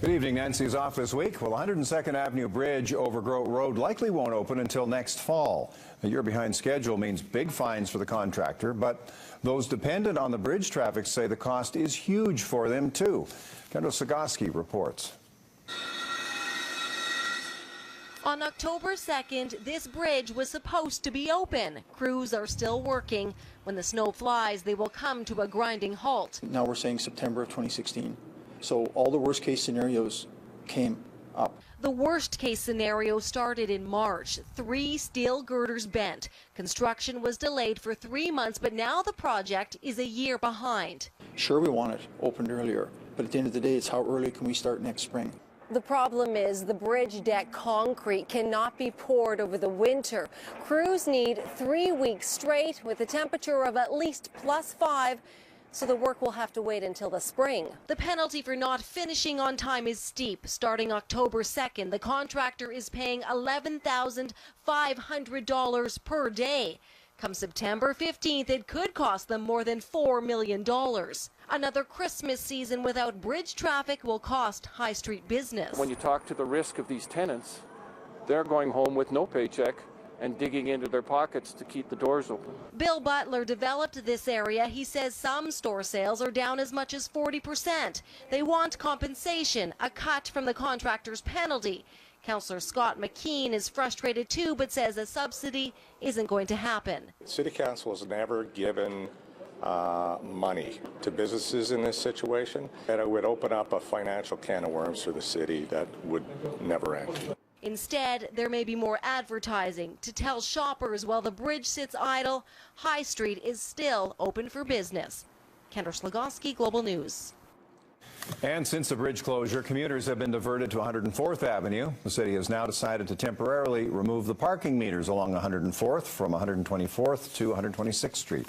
Good evening. Nancy's off this week. Well, 102nd Avenue Bridge over Grote Road likely won't open until next fall. A year behind schedule means big fines for the contractor, but those dependent on the bridge traffic say the cost is huge for them too. Kendall Sagoski reports. On October 2nd, this bridge was supposed to be open. Crews are still working. When the snow flies, they will come to a grinding halt. Now we're saying September of 2016. So all the worst case scenarios came up. The worst case scenario started in March. 3 steel girders bent. Construction was delayed for 3 months, but now the project is a year behind. Sure, we want it opened earlier, but at the end of the day, it's how early can we start next spring? The problem is the bridge deck concrete cannot be poured over the winter. Crews need 3 weeks straight with a temperature of at least +5. So the work will have to wait until the spring. The penalty for not finishing on time is steep. Starting October 2nd, the contractor is paying $11,500 per day. Come September 15th, it could cost them more than $4 million. Another Christmas season without bridge traffic will cost High Street business. When you talk to the risk of these tenants, they're going home with no paycheck and digging into their pockets to keep the doors open. Bill Butler developed this area. He says some store sales are down as much as 40%. They want compensation, a cut from the contractor's penalty. Councillor Scott McKean is frustrated too, but says a subsidy isn't going to happen. City Council has never given money to businesses in this situation, and it would open up a financial can of worms for the city that would never end. Instead, there may be more advertising to tell shoppers while the bridge sits idle, High Street is still open for business. Kendall Sagoski, Global News. And since the bridge closure, commuters have been diverted to 104th Avenue. The city has now decided to temporarily remove the parking meters along 104th from 124th to 126th Street.